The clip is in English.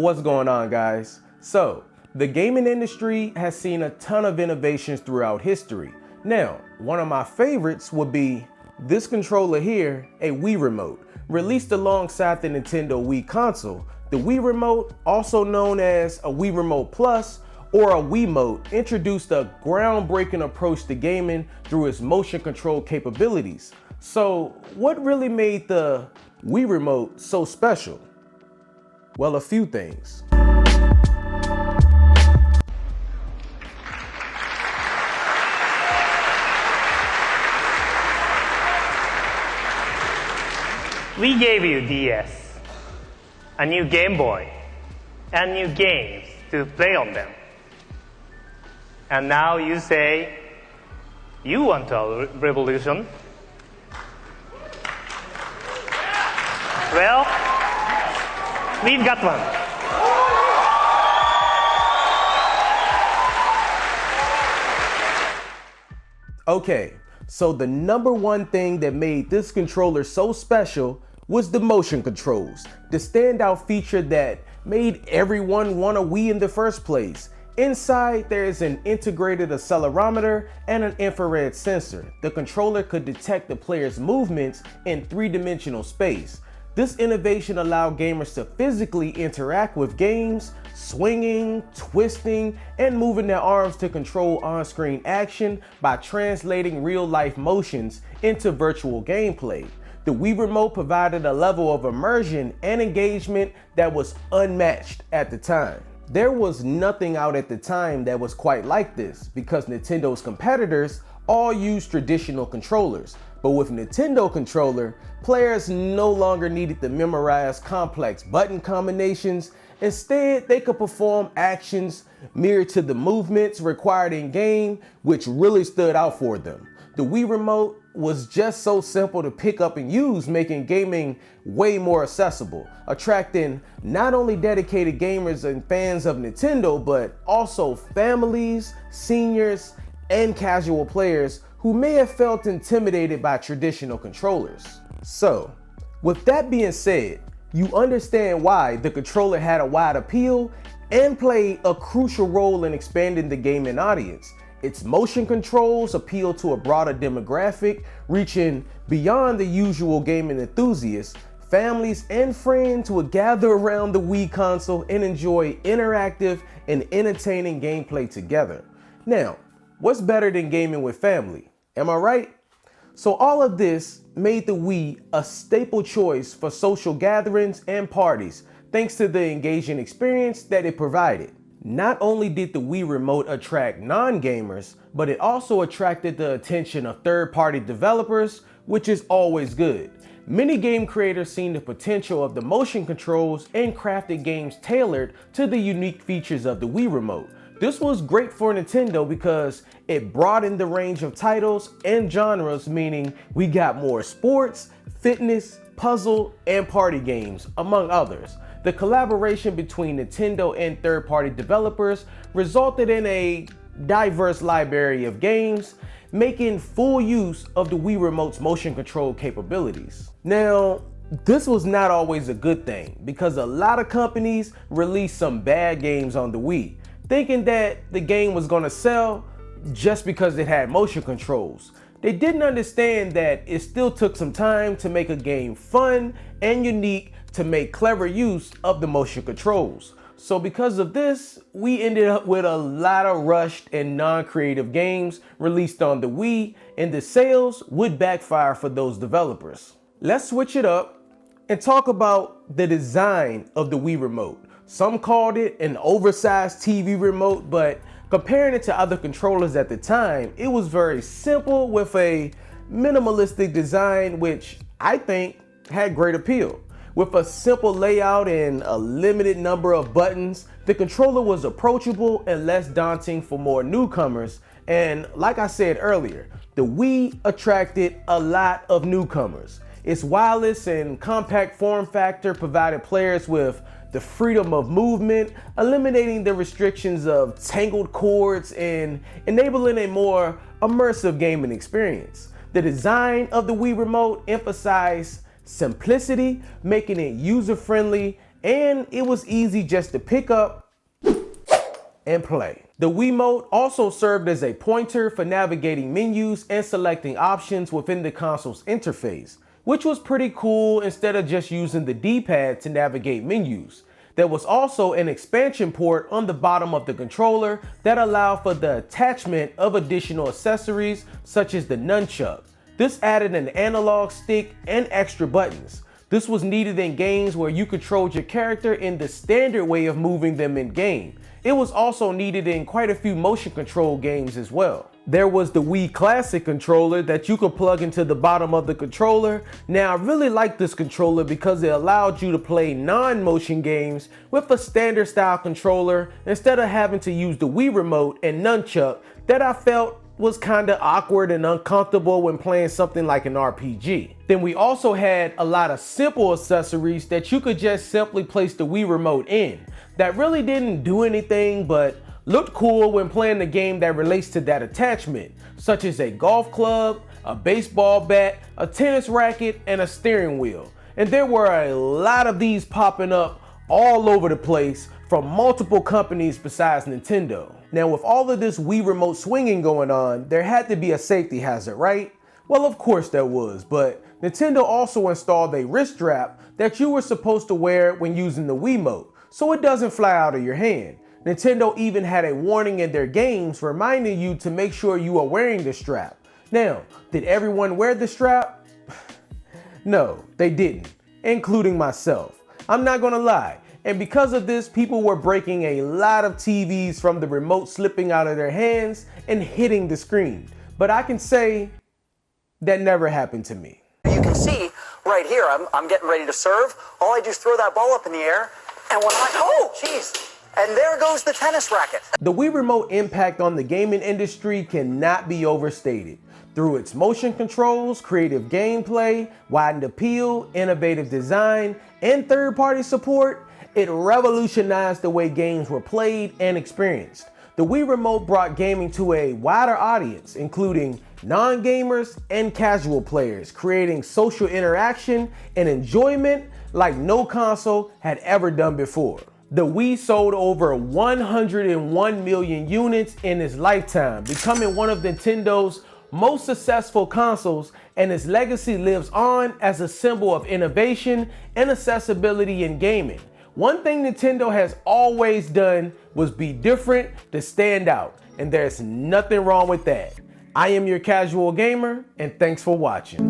What's going on, guys? So, the gaming industry has seen a ton of innovations throughout history. Now, one of my favorites would be this controller here, a Wii Remote. Released alongside the Nintendo Wii console, the Wii Remote, also known as a Wii Remote Plus or a Wiimote, introduced a groundbreaking approach to gaming through its motion control capabilities. So, what really made the Wii Remote so special? Well, a few things. We gave you DS, a new Game Boy, and new games to play on them. And now you say, you want a revolution? Well, we've got one. Okay, so the number one thing that made this controller so special was the motion controls, the standout feature that made everyone want a Wii in the first place. Inside, there is an integrated accelerometer and an infrared sensor. The controller could detect the player's movements in three-dimensional space. This innovation allowed gamers to physically interact with games, swinging, twisting, and moving their arms to control on-screen action by translating real-life motions into virtual gameplay. The Wii Remote provided a level of immersion and engagement that was unmatched at the time. There was nothing out at the time that was quite like this because Nintendo's competitors all used traditional controllers. But with Nintendo controller, players no longer needed to memorize complex button combinations. Instead, they could perform actions mirrored to the movements required in game, which really stood out for them. The Wii Remote was just so simple to pick up and use, making gaming way more accessible, attracting not only dedicated gamers and fans of Nintendo, but also families, seniors, and casual players who may have felt intimidated by traditional controllers. So, with that being said, you understand why the controller had a wide appeal and played a crucial role in expanding the gaming audience. Its motion controls appeal to a broader demographic, reaching beyond the usual gaming enthusiasts. Families and friends would gather around the Wii console and enjoy interactive and entertaining gameplay together. Now, what's better than gaming with family? Am I right? So all of this made the Wii a staple choice for social gatherings and parties, thanks to the engaging experience that it provided. Not only did the Wii Remote attract non-gamers, but it also attracted the attention of third-party developers, which is always good. Many game creators seen the potential of the motion controls and crafted games tailored to the unique features of the Wii Remote. This was great for Nintendo because it broadened the range of titles and genres, meaning we got more sports, fitness, puzzle, and party games, among others. The collaboration between Nintendo and third-party developers resulted in a diverse library of games, making full use of the Wii Remote's motion control capabilities. Now, this was not always a good thing because a lot of companies released some bad games on the Wii, thinking that the game was going to sell just because it had motion controls. They didn't understand that it still took some time to make a game fun and unique to make clever use of the motion controls. So because of this, we ended up with a lot of rushed and non-creative games released on the Wii, and the sales would backfire for those developers. Let's switch it up and talk about the design of the Wii Remote. Some called it an oversized TV remote, but comparing it to other controllers at the time, it was very simple with a minimalistic design, which I think had great appeal. With a simple layout and a limited number of buttons, the controller was approachable and less daunting for more newcomers. And like I said earlier, the Wii attracted a lot of newcomers. Its wireless and compact form factor provided players with the freedom of movement, eliminating the restrictions of tangled cords and enabling a more immersive gaming experience. The design of the Wii Remote emphasized simplicity, making it user-friendly and it was easy just to pick up and play. The Wiimote also served as a pointer for navigating menus and selecting options within the console's interface, which was pretty cool instead of just using the D-pad to navigate menus. There was also an expansion port on the bottom of the controller that allowed for the attachment of additional accessories such as the nunchuck. This added an analog stick and extra buttons. This was needed in games where you controlled your character in the standard way of moving them in game. It was also needed in quite a few motion control games as well. There was the Wii Classic controller that you could plug into the bottom of the controller. Now I really like this controller because it allowed you to play non-motion games with a standard style controller instead of having to use the Wii remote and nunchuck that I felt was kinda awkward and uncomfortable when playing something like an RPG. Then we also had a lot of simple accessories that you could just simply place the Wii remote in that really didn't do anything but looked cool when playing the game that relates to that attachment, such as a golf club, a baseball bat, a tennis racket, and a steering wheel. And there were a lot of these popping up all over the place from multiple companies besides Nintendo. Now with all of this Wii remote swinging going on, there had to be a safety hazard, right? Well, of course there was, but Nintendo also installed a wrist strap that you were supposed to wear when using the Wiimote, so it doesn't fly out of your hand. Nintendo even had a warning in their games reminding you to make sure you are wearing the strap. Now, did everyone wear the strap? No, they didn't, including myself. I'm not gonna lie. And because of this, people were breaking a lot of TVs from the remote slipping out of their hands and hitting the screen. But I can say that never happened to me. You can see right here, I'm getting ready to serve. All I do is throw that ball up in the air, and when oh, jeez, and there goes the tennis racket. The Wii remote impact on the gaming industry cannot be overstated. Through its motion controls, creative gameplay, widened appeal, innovative design, and third-party support, it revolutionized the way games were played and experienced. The Wii remote brought gaming to a wider audience, including non-gamers and casual players, creating social interaction and enjoyment like no console had ever done before. The Wii sold over 101 million units in its lifetime, becoming one of Nintendo's most successful consoles, and its legacy lives on as a symbol of innovation and accessibility in gaming. One thing Nintendo has always done was be different to stand out, and there's nothing wrong with that. I am your casual gamer, and thanks for watching.